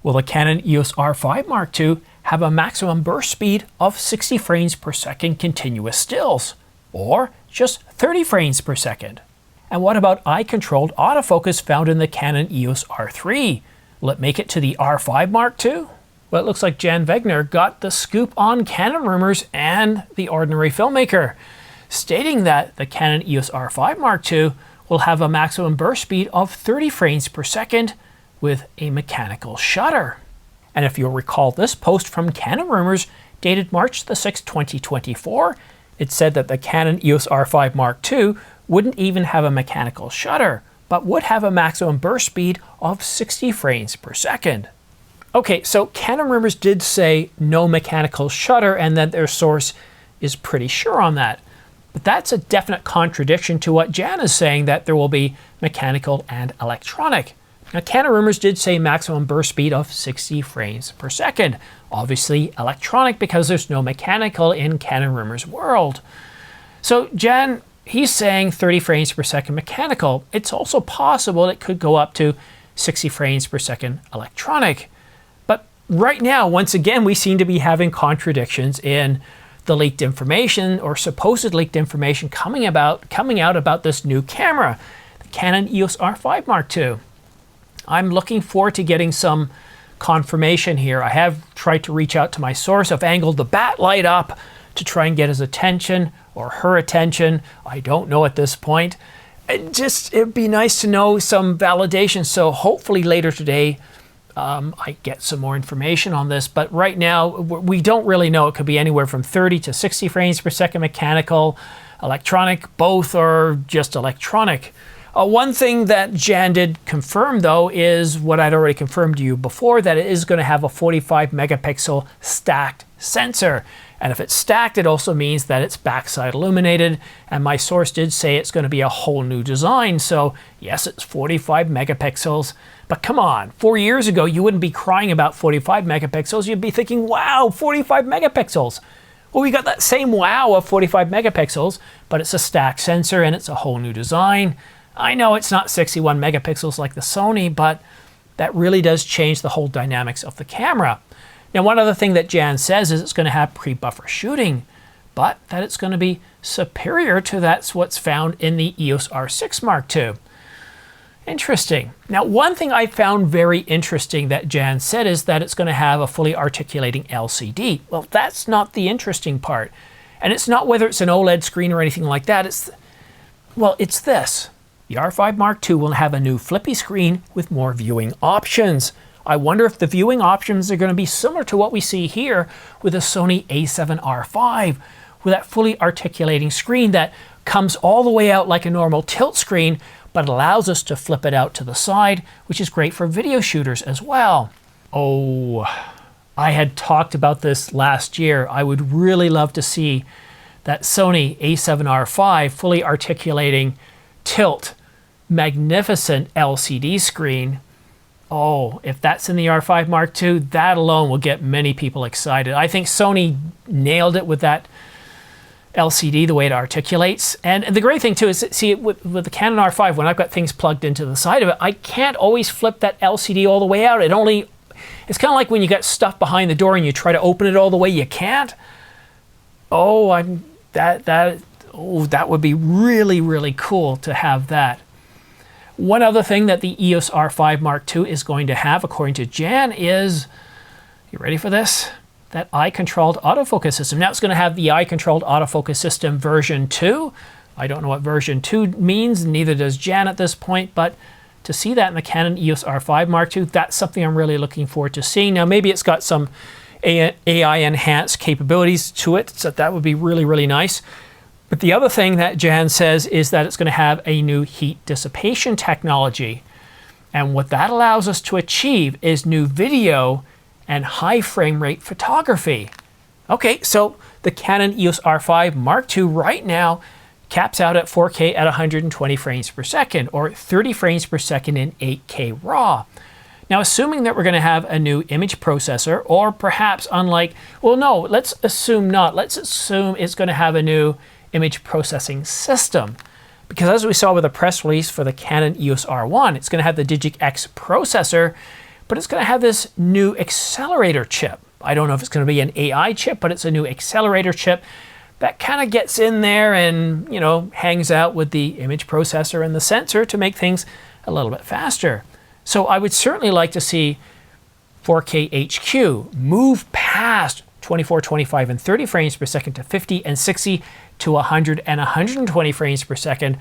Will the Canon EOS R5 Mark II have a maximum burst speed of 60 frames per second continuous stills, or just 30 frames per second? And what about eye-controlled autofocus found in the Canon EOS R3? Will it make it to the R5 Mark II? Well, it looks like Jan Wegner got the scoop on Canon rumors and The Ordinary Filmmaker, stating that the Canon EOS R5 Mark II will have a maximum burst speed of 30 frames per second with a mechanical shutter. And if you'll recall this post from Canon Rumors dated March the 6th, 2024, it said that the Canon EOS R5 Mark II wouldn't even have a mechanical shutter, but would have a maximum burst speed of 60 frames per second. Okay, so Canon Rumors did say no mechanical shutter and that their source is pretty sure on that. But that's a definite contradiction to what Jan is saying, that there will be mechanical and electronic. Now, Canon Rumors did say maximum burst speed of 60 frames per second. Obviously electronic because there's no mechanical in Canon Rumors world. So Jan, he's saying 30 frames per second mechanical. It's also possible it could go up to 60 frames per second electronic. But right now, once again, we seem to be having contradictions in the leaked information or supposed leaked information coming out about this new camera, the Canon EOS R5 Mark II. I'm looking forward to getting some confirmation here. I have tried to reach out to my source. I've angled the bat light up to try and get his attention or her attention. I don't know at this point. It'd be nice to know some validation. So hopefully later today, I get some more information on this, but right now we don't really know. It could be anywhere from 30 to 60 frames per second mechanical, electronic, both, or just electronic. One thing that Jan did confirm though is what I'd already confirmed to you before, that it is going to have a 45 megapixel stacked sensor. And if it's stacked, it also means that it's backside illuminated. And my source did say it's going to be a whole new design. So yes, it's 45 megapixels. But come on, 4 years ago, you wouldn't be crying about 45 megapixels. You'd be thinking, wow, 45 megapixels. Well, we got that same wow of 45 megapixels, but it's a stacked sensor and it's a whole new design. I know it's not 61 megapixels like the Sony, but that really does change the whole dynamics of the camera. Now, one other thing that Jan says is it's going to have pre-buffer shooting, but that it's going to be superior to what's found in the EOS R6 Mark II. Interesting. Now, one thing I found very interesting that Jan said is that it's going to have a fully articulating LCD. Well, that's not the interesting part. And it's not whether it's an OLED screen or anything like that. It's this. The R5 Mark II will have a new flippy screen with more viewing options. I wonder if the viewing options are going to be similar to what we see here with the Sony a7R5, with that fully articulating screen that comes all the way out like a normal tilt screen, but allows us to flip it out to the side, which is great for video shooters as well. Oh, I had talked about this last year. I would really love to see that Sony a7R5 fully articulating tilt, magnificent LCD screen. Oh, if that's in the R5 Mark II, that alone will get many people excited. I think Sony nailed it with that LCD, the way it articulates. And the great thing too is, see, with the Canon R5, when I've got things plugged into the side of it, I can't always flip that LCD all the way out. It's kind of like when you got stuff behind the door and you try to open it all the way, you can't. Oh, that would be really, really cool to have that. One other thing that the EOS R5 Mark II is going to have, according to Jan, is, you ready for this? That eye-controlled autofocus system. Now it's going to have the eye-controlled autofocus system version 2. I don't know what version 2 means, neither does Jan at this point, but to see that in the Canon EOS R5 Mark II, that's something I'm really looking forward to seeing. Now maybe it's got some AI-enhanced capabilities to it, so that would be really, really nice. But the other thing that Jan says is that it's going to have a new heat dissipation technology. And what that allows us to achieve is new video and high frame rate photography. Okay, so the Canon EOS R5 Mark II right now caps out at 4K at 120 frames per second, or 30 frames per second in 8K RAW. Now, assuming that we're going to have a new image processor, or perhaps unlike, well, no, let's assume not. Let's assume it's going to have a new image processing system. Because as we saw with the press release for the Canon EOS R1, it's going to have the Digic X processor, but but it's going to have this new accelerator chip. I don't know if it's going to be an AI chip, but it's a new accelerator chip that kind of gets in there and, you know, hangs out with the image processor and the sensor to make things a little bit faster. So I would certainly like to see 4K HQ move past 24, 25, and 30 frames per second to 50 and 60 to 100 and 120 frames per second.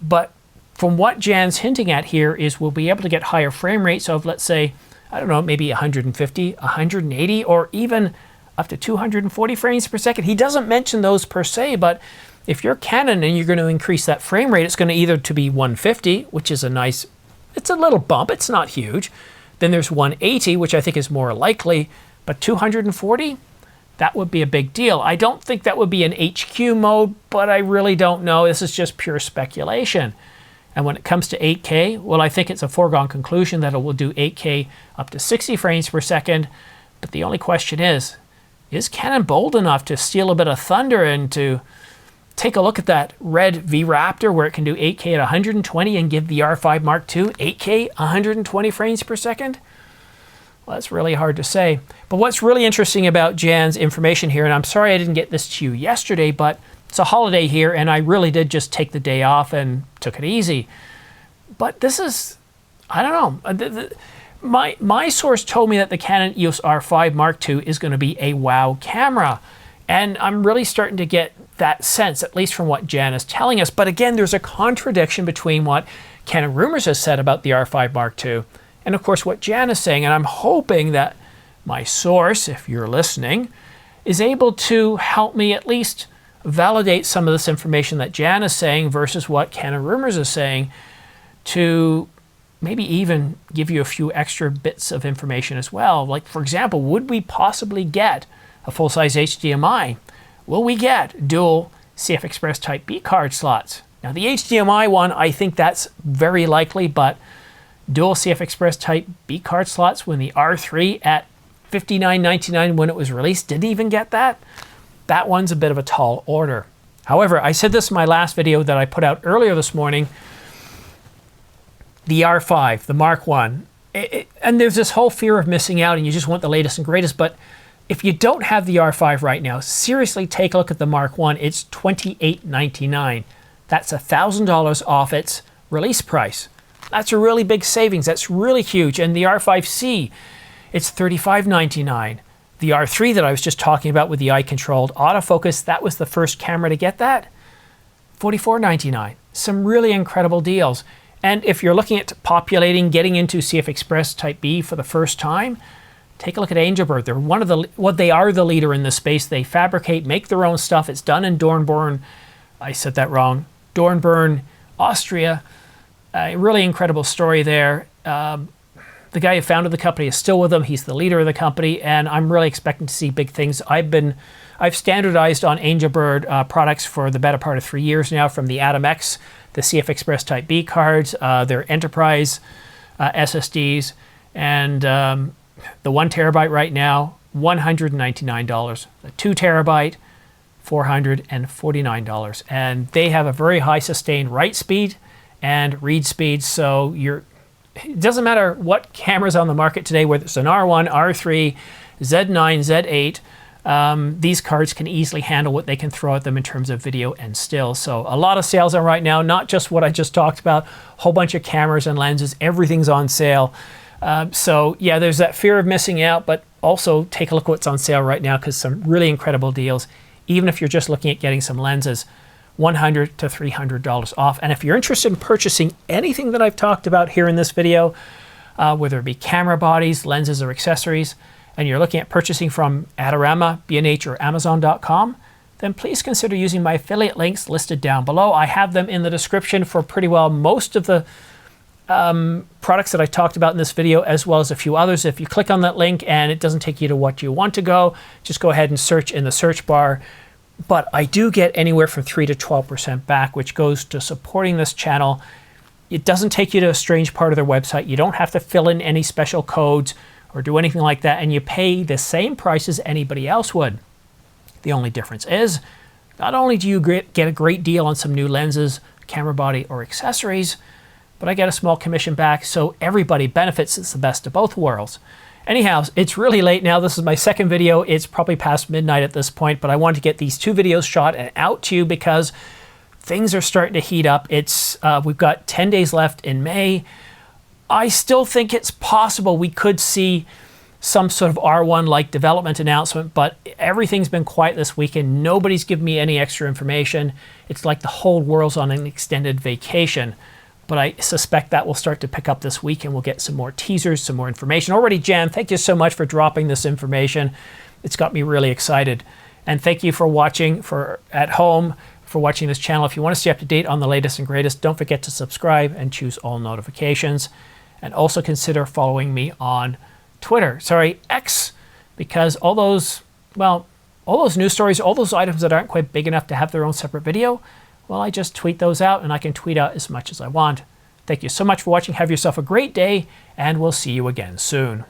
But from what Jan's hinting at here is we'll be able to get higher frame rates of, let's say, I don't know, maybe 150, 180, or even up to 240 frames per second. He doesn't mention those per se, but if you're Canon and you're going to increase that frame rate, it's going to either to be 150, which is a nice, it's a little bump, it's not huge. Then there's 180, which I think is more likely, but 240, that would be a big deal. I don't think that would be an HQ mode, but I really don't know. This is just pure speculation. And when it comes to 8K, well, I think it's a foregone conclusion that it will do 8K up to 60 frames per second. But the only question is Canon bold enough to steal a bit of thunder and to take a look at that red V Raptor where it can do 8K at 120 and give the R5 Mark II 8K 120 frames per second? Well, that's really hard to say. But what's really interesting about Jan's information here, and I'm sorry I didn't get this to you yesterday, but it's a holiday here, and I really did just take the day off and took it easy. But this is, I don't know. My source told me that the Canon EOS R5 Mark II is going to be a wow camera. And I'm really starting to get that sense, at least from what Jan is telling us. But again, there's a contradiction between what Canon Rumors has said about the R5 Mark II and, of course, what Jan is saying. And I'm hoping that my source, if you're listening, is able to help me at least validate some of this information that Jan is saying versus what Canon Rumors is saying, to maybe even give you a few extra bits of information as well. Like, for example, would we possibly get a full-size HDMI? Will we get dual CF Express Type B card slots? Now, the HDMI one, I think that's very likely, but dual CF Express Type B card slots when the R3 at $59.99 when it was released didn't even get that? That one's a bit of a tall order. However, I said this in my last video that I put out earlier this morning, the R5, the Mark I, and there's this whole fear of missing out and you just want the latest and greatest, but if you don't have the R5 right now, seriously take a look at the Mark I. It's $28.99. That's $1,000 off its release price. That's a really big savings. That's really huge. And the R5C, it's $35.99. The R3 that I was just talking about with the eye-controlled autofocus, that was the first camera to get that, $44.99. Some really incredible deals. And if you're looking at populating, getting into CF Express Type B for the first time, take a look at Angelbird. They're one of the, well, they are the leader in this space. They fabricate, make their own stuff. It's done in Dornborn. I said that wrong. Dornborn, Austria. A really incredible story there. The guy who founded the company is still with them. He's the leader of the company, and I'm really expecting to see big things. I've standardized on Angelbird products for the better part of 3 years now, from the Atom X, the CF Express Type B cards, their Enterprise SSDs, and the 1 terabyte right now, $199. The 2 terabyte, $449. And they have a very high sustained write speed and read speed, so it doesn't matter what camera's on the market today, whether it's an R1, R3, Z9, Z8, these cards can easily handle what they can throw at them in terms of video and still. So a lot of sales on right now, not just what I just talked about, a whole bunch of cameras and lenses, everything's on sale. So yeah, there's that fear of missing out, but also take a look at what's on sale right now, because some really incredible deals, even if you're just looking at getting some lenses, $100 to $300 off. And if you're interested in purchasing anything that I've talked about here in this video, whether it be camera bodies, lenses, or accessories, and you're looking at purchasing from Adorama, B&H, or Amazon.com, then please consider using my affiliate links listed down below. I have them in the description for pretty well most of the products that I talked about in this video, as well as a few others. If you click on that link and it doesn't take you to what you want to go, just go ahead and search in the search bar. But I do get anywhere from 3 to 12% back, which goes to supporting this channel. It doesn't take you to a strange part of their website. You don't have to fill in any special codes or do anything like that, and you pay the same price as anybody else would. The only difference is, not only do you get a great deal on some new lenses, camera body, or accessories, but I get a small commission back, so everybody benefits. It's the best of both worlds. Anyhow, it's really late now. This is my second video. It's probably past midnight at this point, but I wanted to get these 2 videos shot and out to you because things are starting to heat up. We've got 10 days left in May. I still think it's possible we could see some sort of R1-like development announcement, but everything's been quiet this weekend. Nobody's given me any extra information. It's like the whole world's on an extended vacation. But I suspect that will start to pick up this week and we'll get some more teasers, some more information. Already, Jan, thank you so much for dropping this information. It's got me really excited. And thank you for watching at home, for watching this channel. If you want to stay up to date on the latest and greatest, don't forget to subscribe and choose all notifications. And also consider following me on X, because all those news stories, all those items that aren't quite big enough to have their own separate video, well, I just tweet those out and I can tweet out as much as I want. Thank you so much for watching. Have yourself a great day and we'll see you again soon.